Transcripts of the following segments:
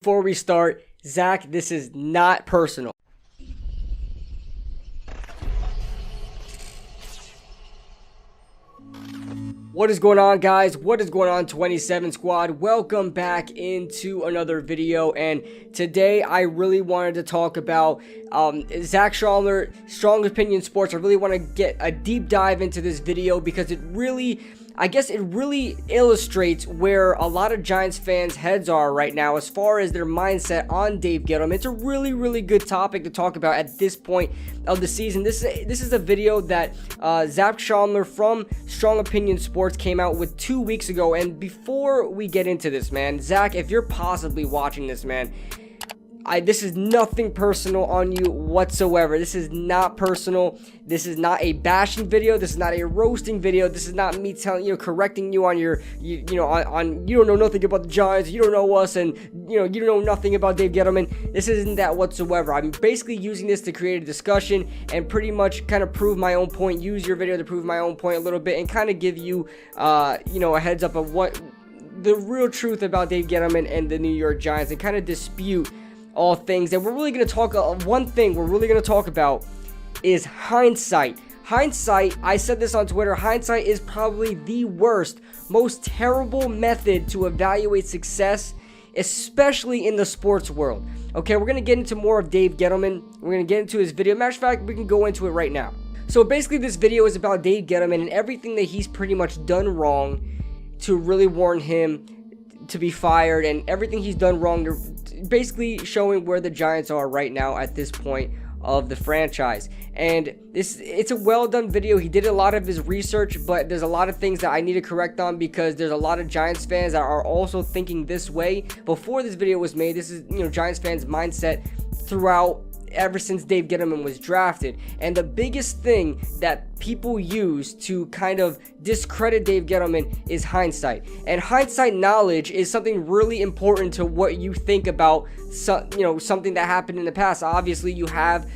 Before we start, Zach, this is not personal. What is going on, guys? What is going on, 27 Squad? Welcome back into another video, and today I really wanted to talk about Zac Shomler, Strong Opinion Sports. I really want to get a deep dive into this video because it really illustrates where a lot of Giants fans' heads are right now as far as their mindset on Dave Gettleman. It's a really good topic to talk about at this point of the season. This is a video that Zac Shomler from Strong Opinion Sports came out with 2 weeks ago. And before we get into this, man, Zach, if you're possibly watching this, man, this is nothing personal on you whatsoever. This is not personal. This is not a bashing video. This is not a roasting video. This is not me telling you, correcting you on your, you don't know nothing about the Giants. You don't know us, and you don't know nothing about Dave Gettleman. This isn't that whatsoever. I'm basically using this to create a discussion and pretty much kind of prove my own point. Use your video to prove my own point a little bit and kind of give you, a heads up of what the real truth about Dave Gettleman and the New York Giants, and kind of dispute all things. And we're really going to talk, one thing we're really going to talk about is hindsight. Hindsight, I said this on Twitter, hindsight is probably the worst, most terrible method to evaluate success, especially in the sports world. Okay, we're going to get into more of Dave Gettleman. We're going to get into his video. Matter of fact, we can go into it right now. So basically, this video is about Dave Gettleman and everything that he's pretty much done wrong to really warrant him to be fired, and everything he's done wrong to basically showing where the Giants are right now at this point of the franchise. And it's a well done video. He did a lot of his research, but there's a lot of things that I need to correct on because there's a lot of Giants fans that are also thinking this way. Before this video was made, this is Giants fans' mindset throughout ever since Dave Gettleman was drafted. And the biggest thing that people use to kind of discredit Dave Gettleman is hindsight. And hindsight knowledge is something really important to what you think about something that happened in the past. Obviously, you have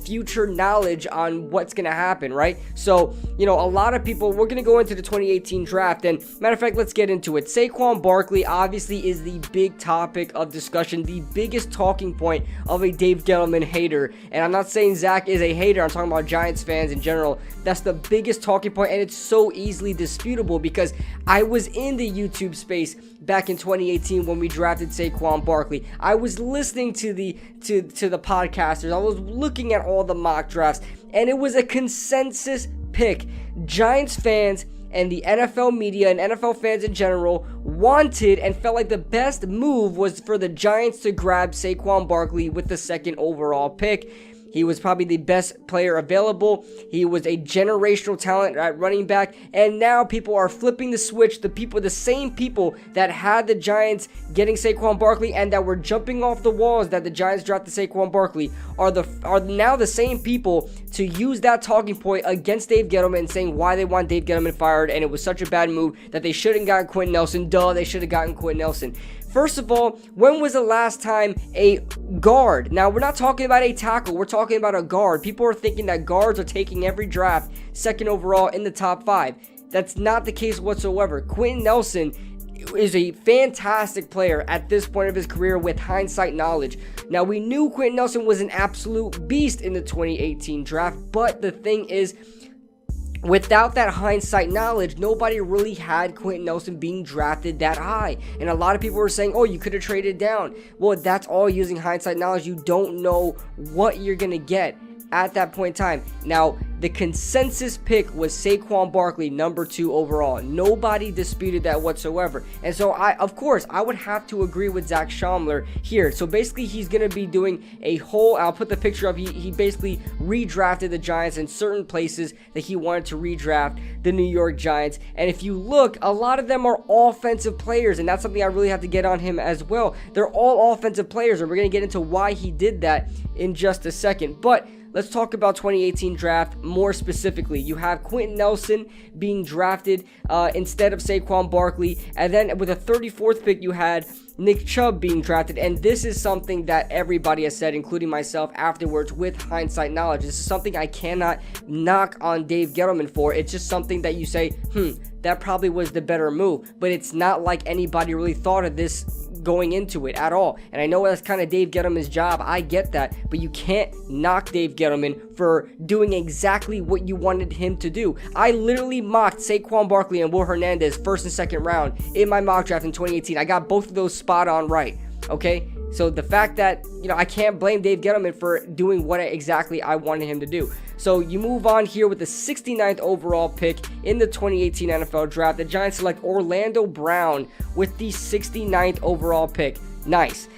future knowledge on what's going to happen, right? So, a lot of people, we're going to go into the 2018 draft, and matter of fact, let's get into it. Saquon Barkley obviously is the big topic of discussion, the biggest talking point of a Dave Gettleman hater. And I'm not saying Zach is a hater, I'm talking about Giants fans in general. That's the biggest talking point, and it's so easily disputable because I was in the YouTube space back in 2018 when we drafted Saquon Barkley. I was listening to the podcasters. I was looking at all the mock drafts, and it was a consensus pick. Giants fans and the NFL media and NFL fans in general wanted and felt like the best move was for the Giants to grab Saquon Barkley with the second overall pick. He was probably the best player available. He was a generational talent at running back. And now people are flipping the switch. The same people that had the Giants getting Saquon Barkley and that were jumping off the walls that the Giants drafted Saquon Barkley are now the same people to use that talking point against Dave Gettleman and saying why they want Dave Gettleman fired. And it was such a bad move that they shouldn't have gotten Quinton Nelson. They should have gotten Quinton Nelson. First of all, when was the last time a guard? Now, we're not talking about a tackle. We're talking about a guard. People are thinking that guards are taking every draft second overall in the top 5. That's not the case whatsoever. Quinton Nelson is a fantastic player at this point of his career with hindsight knowledge. Now, we knew Quinton Nelson was an absolute beast in the 2018 draft, but the thing is, without that hindsight knowledge, nobody really had Quinton Nelson being drafted that high. And a lot of people were saying, oh, you could have traded down. Well, that's all using hindsight knowledge. You don't know what you're going to get at that point in time. Now, the consensus pick was Saquon Barkley, number 2 overall. Nobody disputed that whatsoever. And so, of course, I would have to agree with Zac Shomler here. So basically, he's going to be doing a whole, I'll put the picture up, he basically redrafted the Giants in certain places that he wanted to redraft the New York Giants. And if you look, a lot of them are offensive players, and that's something I really have to get on him as well. They're all offensive players, and we're going to get into why he did that in just a second. But let's talk about 2018 draft more specifically. You have Quinton Nelson being drafted instead of Saquon Barkley. And then with a 34th pick, you had Nick Chubb being drafted. And this is something that everybody has said, including myself afterwards, with hindsight knowledge. This is something I cannot knock on Dave Gettleman for. It's just something that you say, that probably was the better move. But it's not like anybody really thought of this going into it at all. And I know that's kind of Dave Gettleman's job. I get that. But you can't knock Dave Gettleman for doing exactly what you wanted him to do. I literally mocked Saquon Barkley and Will Hernandez first and second round in my mock draft in 2018. I got both of those spot on right. Okay? So the fact that, I can't blame Dave Gettleman for doing what exactly I wanted him to do. So you move on here with the 69th overall pick in the 2018 NFL Draft. The Giants select Orlando Brown with the 69th overall pick. Nice.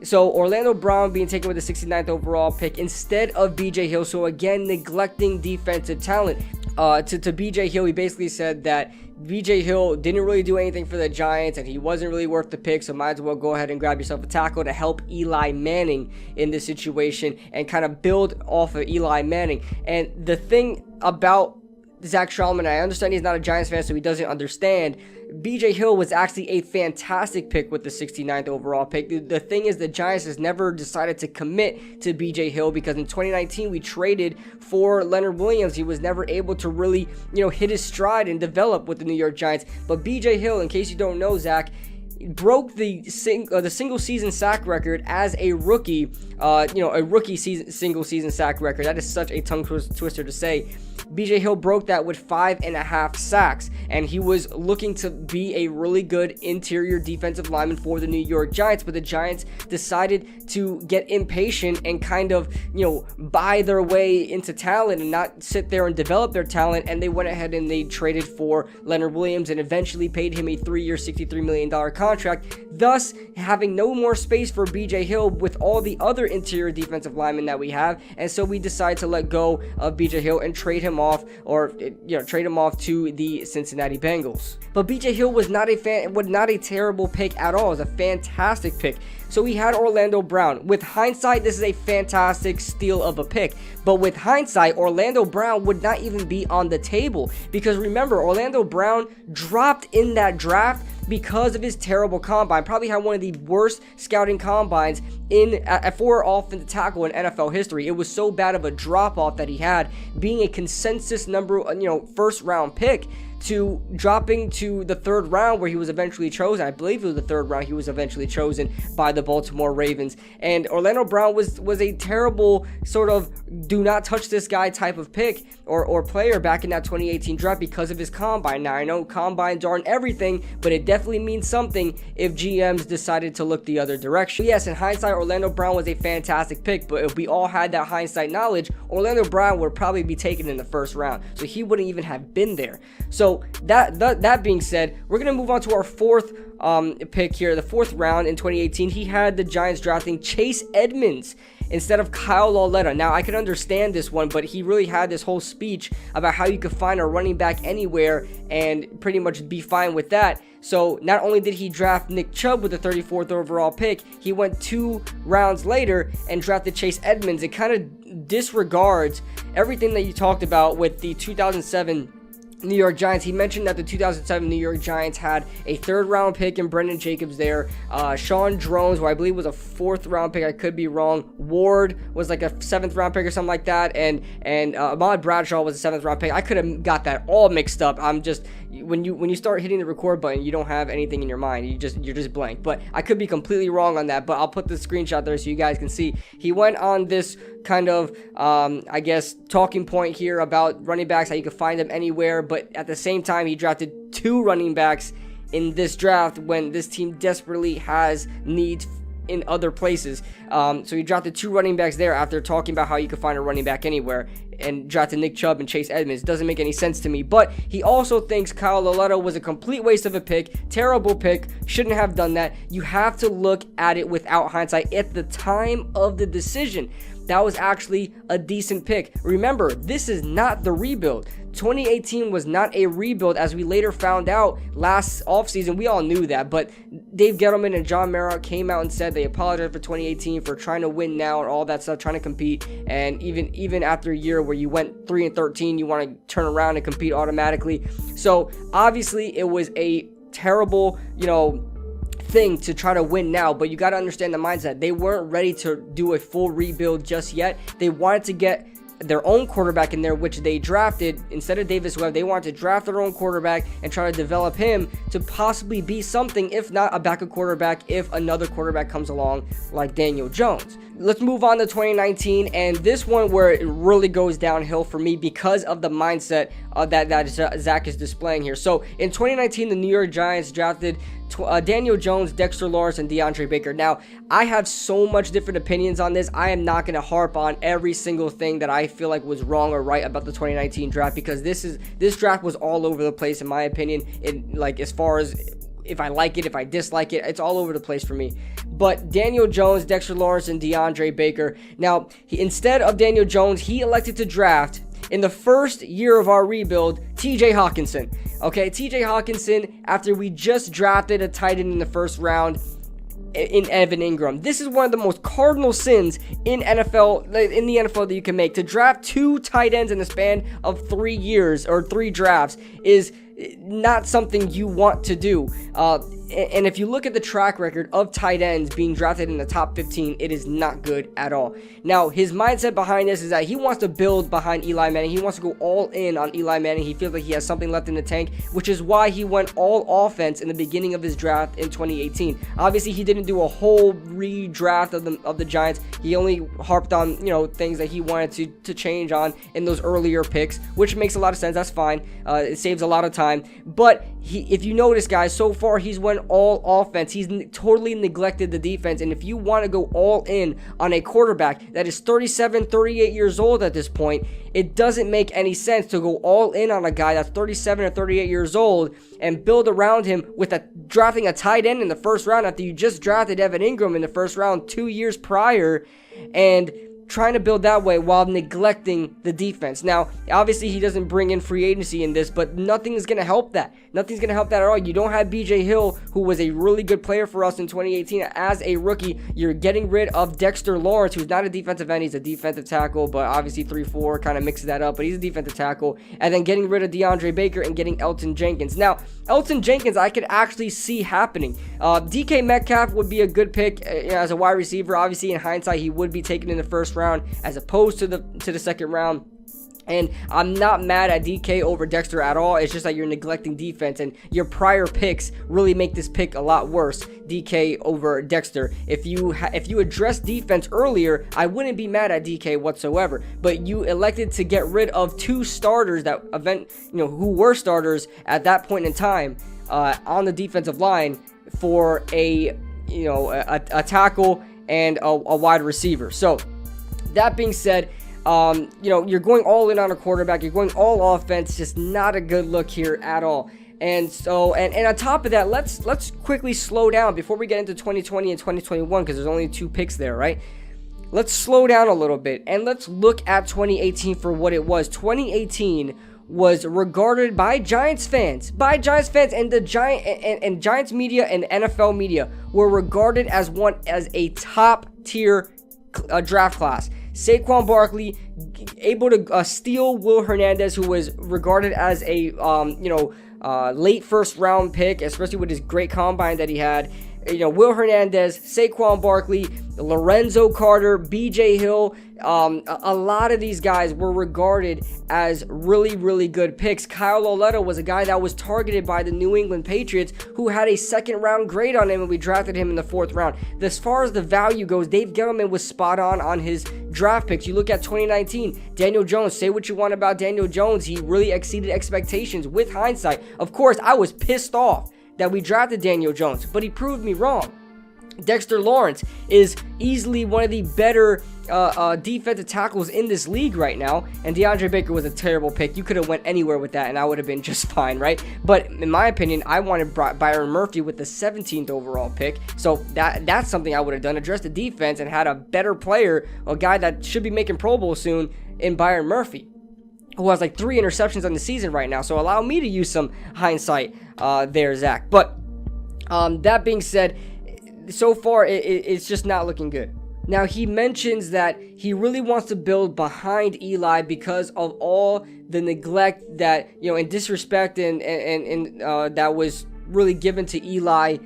So Orlando Brown being taken with the 69th overall pick instead of BJ Hill. So again, neglecting defensive talent. To BJ Hill, he basically said that BJ Hill didn't really do anything for the Giants and he wasn't really worth the pick, so might as well go ahead and grab yourself a tackle to help Eli Manning in this situation and kind of build off of Eli Manning. And the thing about Zac Shomler, I understand he's not a Giants fan, so he doesn't understand. BJ Hill was actually a fantastic pick with the 69th overall pick. The thing is, the Giants has never decided to commit to BJ Hill because in 2019 we traded for Leonard Williams. He was never able to really, hit his stride and develop with the New York Giants. But BJ Hill, in case you don't know, Zach, broke the single season sack record as a rookie. A rookie single season sack record. That is such a tongue twister to say. BJ Hill broke that with 5.5 sacks, and he was looking to be a really good interior defensive lineman for the New York Giants, but the Giants decided to get impatient and kind of, buy their way into talent and not sit there and develop their talent, and they went ahead and they traded for Leonard Williams and eventually paid him a 3-year, $63 million contract, thus having no more space for BJ Hill with all the other interior defensive linemen that we have, and so we decided to let go of BJ Hill and trade him off to the Cincinnati Bengals. But BJ Hill was not a terrible pick at all. It was a fantastic pick. So we had Orlando Brown. With hindsight, this is a fantastic steal of a pick. But with hindsight, Orlando Brown would not even be on the table. Because remember, Orlando Brown dropped in that draft because of his terrible combine. Probably had one of the worst scouting combines for offensive tackle in NFL history. It was so bad of a drop-off that he had, being a consensus first round pick, to dropping to the third round where he was eventually chosen. I believe it was the third round he was eventually chosen by the Baltimore Ravens. And Orlando Brown was a terrible sort of do not touch this guy type of pick or player back in that 2018 draft because of his combine. Now I know combines aren't everything, but it definitely means something if GMs decided to look the other direction. Yes, in hindsight, Orlando Brown was a fantastic pick, but if we all had that hindsight knowledge, Orlando Brown would probably be taken in the first round, so he wouldn't even have been there. So that being said, we're going to move on to our fourth pick here, the fourth round in 2018. He had the Giants drafting Chase Edmonds instead of Kyle Lauletta. Now, I can understand this one, but he really had this whole speech about how you could find a running back anywhere and pretty much be fine with that. So not only did he draft Nick Chubb with the 34th overall pick, he went 2 rounds later and drafted Chase Edmonds. It kind of disregards everything that you talked about with the 2007 New York Giants. He mentioned that the 2007 New York Giants had a 3rd round pick in Brendan Jacobs there. Sean Drones, who I believe was a 4th round pick, I could be wrong. Ward was like a 7th round pick or something like that. And Ahmad Bradshaw was a 7th round pick. I could have got that all mixed up. I'm just, when you start hitting the record button, you don't have anything in your mind. You're just blank. But I could be completely wrong on that. But I'll put the screenshot there so you guys can see. He went on this kind of, talking point here about running backs, how you can find them anywhere. But at the same time, he drafted 2 running backs in this draft when this team desperately has needs in other places. So he drafted 2 running backs there after talking about how you could find a running back anywhere, and drafted Nick Chubb and Chase Edmonds. Doesn't make any sense to me. But he also thinks Kyle Lauletta was a complete waste of a pick. Terrible pick. Shouldn't have done that. You have to look at it without hindsight. At the time of the decision, that was actually a decent pick. Remember, this is not the rebuild. 2018 was not a rebuild, as we later found out last offseason. We all knew that, but Dave Gettleman and John Mara came out and said they apologized for 2018 for trying to win now and all that stuff, trying to compete. And even after a year where you went 3-13, you want to turn around and compete automatically. So obviously it was a terrible, thing to try to win now, but you got to understand the mindset. They weren't ready to do a full rebuild just yet. They wanted to get their own quarterback in there, which they drafted. Instead of Davis Webb, they wanted to draft their own quarterback and try to develop him to possibly be something, if not a backup quarterback, if another quarterback comes along like Daniel Jones. Let's move on to 2019, and this one where it really goes downhill for me because of the mindset that Zach is displaying here. So in 2019, the New York Giants drafted Daniel Jones, Dexter Lawrence, and DeAndre Baker. Now, I have so much different opinions on this. I am not going to harp on every single thing that I feel like was wrong or right about the 2019 draft, because this draft was all over the place in my opinion. Like, as far as if I like it, if I dislike it, it's all over the place for me. But Daniel Jones, Dexter Lawrence, and DeAndre Baker. Now, instead of Daniel Jones, he elected to draft, in the first year of our rebuild, TJ Hawkinson. Okay, TJ Hawkinson, after we just drafted a tight end in the first round in Evan Ingram. This is one of the most cardinal sins in the NFL that you can make. To draft 2 tight ends in the span of 3 years or 3 drafts is not something you want to do. And if you look at the track record of tight ends being drafted in the top 15, it is not good at all. Now, his mindset behind this is that he wants to build behind Eli Manning. He wants to go all in on Eli Manning. He feels like he has something left in the tank, which is why he went all offense in the beginning of his draft in 2018. Obviously, he didn't do a whole redraft of the Giants. He only harped on, things that he wanted to change on in those earlier picks, which makes a lot of sense. That's fine. It saves a lot of time. But if you notice, guys, so far he's went all offense. He's totally neglected the defense. And if you want to go all in on a quarterback that is 37, 38 years old at this point, it doesn't make any sense to go all in on a guy that's 37 or 38 years old and build around him with drafting a tight end in the first round after you just drafted Evan Ingram in the first round 2 years prior, and trying to build that way while neglecting the defense. Now, obviously, he doesn't bring in free agency in this, but nothing is going to help that. Nothing's going to help that at all. You don't have BJ Hill, who was a really good player for us in 2018 as a rookie. You're getting rid of Dexter Lawrence, who's not a defensive end. He's a defensive tackle, but obviously 3-4 kind of mixes that up, but he's a defensive tackle. And then getting rid of DeAndre Baker and getting Elton Jenkins. Now, Elton Jenkins, I could actually see happening. DK Metcalf would be a good pick as a wide receiver. Obviously, in hindsight, he would be taken in the first round as opposed to the second round. And I'm not mad at DK over Dexter at all. It's just that you're neglecting defense, and your prior picks really make this pick a lot worse. DK over Dexter. If you address defense earlier, I wouldn't be mad at DK whatsoever. But you elected to get rid of 2 starters who were starters at that point in time on the defensive line for a tackle and a wide receiver. So that being said, you're going all in on a quarterback. You're going all offense. Just not a good look here at all. And so, and on top of that, let's quickly slow down before we get into 2020 and 2021, because there's only 2 picks there, right? Let's slow down a little bit and let's look at 2018 for what it was. 2018 was regarded by Giants fans and the Giants media and NFL media were regarded as a top tier draft class. Saquon Barkley able to steal Will Hernandez, who was regarded as a late first round pick, especially with his great combine that he had. Will Hernandez, Saquon Barkley, Lorenzo Carter, BJ Hill, a lot of these guys were regarded as really, really good picks. Kyle Lauletta was a guy that was targeted by the New England Patriots, who had a second round grade on him, and we drafted him in the 4th round. As far as the value goes, Dave Gettleman was spot on his draft picks. You look at 2019, Daniel Jones. Say what you want about Daniel Jones. He really exceeded expectations with hindsight. Of course, I was pissed off that we drafted Daniel Jones, but he proved me wrong. Dexter Lawrence is easily one of the better defensive tackles in this league right now, and DeAndre Baker was a terrible pick. You could have went anywhere with that, and I would have been just fine, right? But in my opinion, I wanted Byron Murphy with the 17th overall pick, so that's something I would have done. Address the defense and had a better player, a guy that should be making Pro Bowl soon, in Byron Murphy, who has like 3 interceptions on the season right now. So allow me to use some hindsight there, Zach. But that being said, so far it's just not looking good. Now, he mentions that he really wants to build behind Eli because of all the neglect that, and disrespect and that was really given to Eli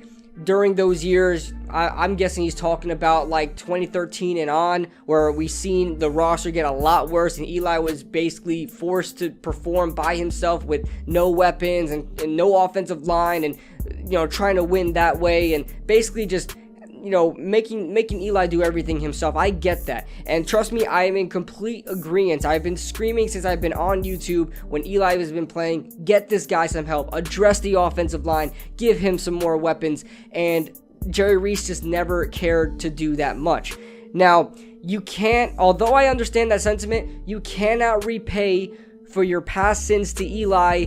during those years, I'm guessing he's talking about like 2013 and on, where we seen the roster get a lot worse and Eli was basically forced to perform by himself with no weapons and no offensive line, and trying to win that way, and basically just making Eli do everything himself. I get that, and trust me, I am in complete agreement. I've been screaming since I've been on YouTube when Eli has been playing, get this guy some help, address the offensive line, give him some more weapons, and Jerry Reese just never cared to do that much. Now, you can't, although I understand that sentiment, you cannot repay for your past sins to Eli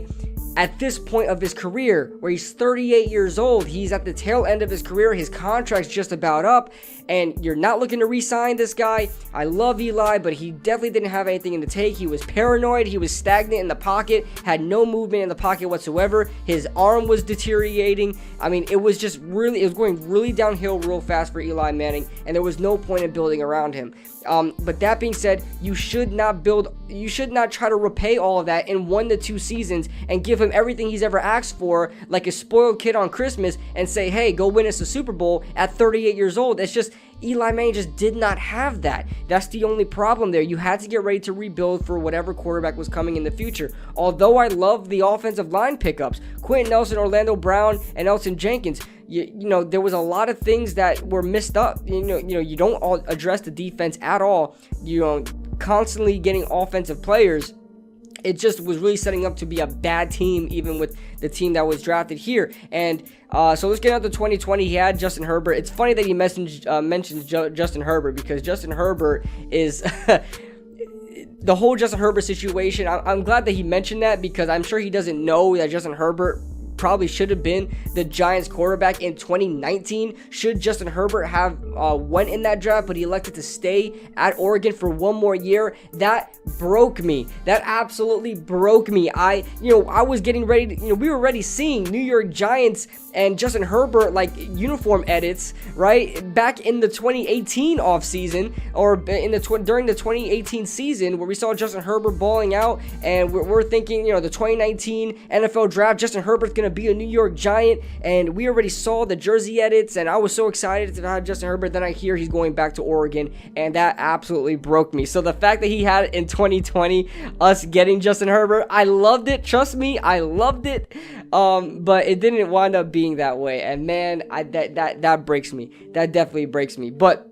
at this point of his career, where he's 38 years old. He's at the tail end of his career. His contract's just about up, and you're not looking to re-sign this guy. I love Eli, but he definitely didn't have anything in the tank. He was paranoid. He was stagnant in the pocket, had no movement in the pocket whatsoever. His arm was deteriorating. I mean, it was going really downhill real fast for Eli Manning, and there was no point in building around him. But that being said, you should not try to repay all of that in 1 to 2 seasons and give him everything he's ever asked for like a spoiled kid on Christmas and say, hey, go win us a Super Bowl at 38 years old. It's just, Eli Manning just did not have that. That's the only problem there. You had to get ready to rebuild for whatever quarterback was coming in the future. Although I love the offensive line pickups, Quinton Nelson, Orlando Brown, and Elton Jenkins, there was a lot of things that were missed up. You don't address the defense at all. Constantly getting offensive players. It just was really setting up to be a bad team, even with the team that was drafted here. And so let's get out to 2020. He had Justin Herbert. It's funny that he mentions Justin Herbert, because Justin Herbert is the whole Justin Herbert situation. I'm glad that he mentioned that, because I'm sure he doesn't know that Justin Herbert probably should have been the Giants quarterback in 2019. Should Justin Herbert have went in that draft, but he elected to stay at Oregon for 1 more year? That broke me. That absolutely broke me. I was getting ready to, we were already seeing New York Giants and Justin Herbert like uniform edits, right? Back in the 2018 offseason, or during the 2018 season, where we saw Justin Herbert balling out, and we're thinking, the 2019 NFL draft, Justin Herbert's gonna be a New York Giant, and we already saw the jersey edits, and I was so excited to have Justin Herbert. Then I hear he's going back to Oregon, and that absolutely broke me. So the fact that he had it in 2020, us getting Justin Herbert, I loved it. Trust me, I loved it. But it didn't wind up being that way, and man, that breaks me. That definitely breaks me. But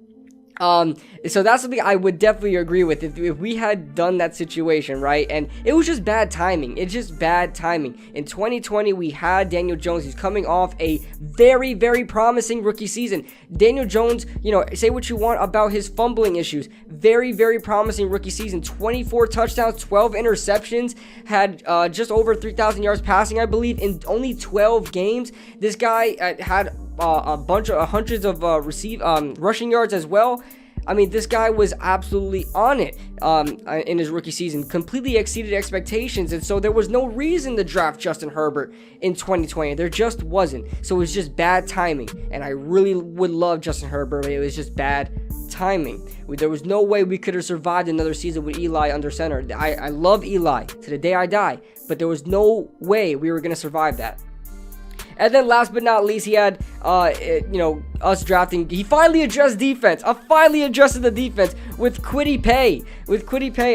so that's something I would definitely agree with if we had done that situation, right? And it was just bad timing. It's just bad timing. In 2020, we had Daniel Jones. He's coming off a very, very promising rookie season. Daniel Jones, say what you want about his fumbling issues. Very, very promising rookie season. 24 touchdowns, 12 interceptions, had just over 3,000 yards passing, I believe, in only 12 games. This guy had a bunch of hundreds of rushing yards as well. I mean, this guy was absolutely on it in his rookie season, completely exceeded expectations, and so there was no reason to draft Justin Herbert in 2020. There just wasn't. So it was just bad timing, and I really would love Justin Herbert, but it was just bad timing. There was no way we could have survived another season with Eli under center. I love Eli to the day I die, but there was no way we were going to survive that. And then last but not least, he had, us drafting. He finally addressed defense. Finally addressed the defense with Kwity Paye.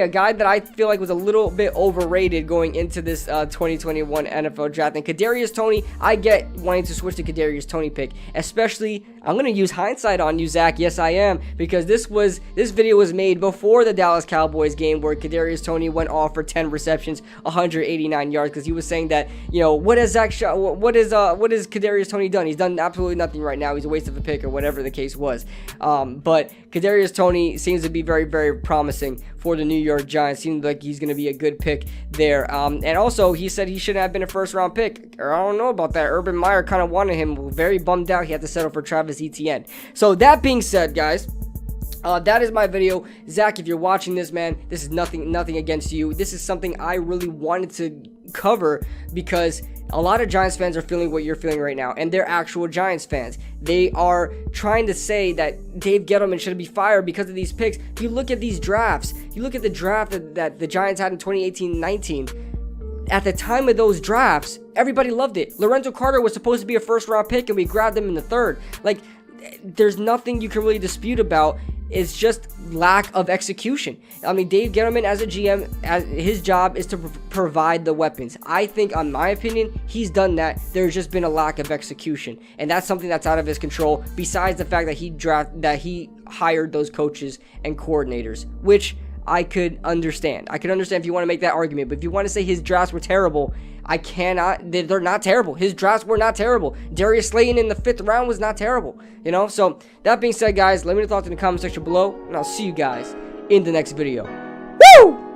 A guy that I feel like was a little bit overrated going into this 2021 NFL draft. And Kadarius Toney, I get wanting to switch to Kadarius Toney pick. Especially, I'm going to use hindsight on you, Zach. Yes, I am. Because this video was made before the Dallas Cowboys game, where Kadarius Toney went off for 10 receptions, 189 yards. Because he was saying that, what has Kadarius Toney done? He's done absolutely nothing right now. He's a waste of a pick, or whatever the case was. But Kadarius Toney seems to be very, very promising for the New York Giants. Seems like he's going to be a good pick there. And also, he said he shouldn't have been a first-round pick. I don't know about that. Urban Meyer kind of wanted him. Very bummed out he had to settle for Travis Etienne. So that being said, guys, that is my video. Zach, if you're watching this, man, this is nothing against you. This is something I really wanted to cover, because a lot of Giants fans are feeling what you're feeling right now, and they're actual Giants fans. They are trying to say that Dave Gettleman should be fired because of these picks. If you look at these drafts, you look at the draft that the Giants had in 2018-19, at the time of those drafts, everybody loved it. Lorenzo Carter was supposed to be a first-round pick, and we grabbed him in the 3rd. Like, there's nothing you can really dispute about. It's just lack of execution. I mean, Dave Gettleman as a GM, his job is to provide the weapons. I think, on my opinion, he's done that. There's just been a lack of execution, and that's something that's out of his control. Besides the fact that he hired those coaches and coordinators, which I could understand. I could understand if you want to make that argument, but if you want to say his drafts were terrible, I cannot. They're not terrible. His drafts were not terrible. Darius Slayton in the 5th round was not terrible. You know, so that being said, guys, let me know your thoughts in the comment section below, and I'll see you guys in the next video. Woo!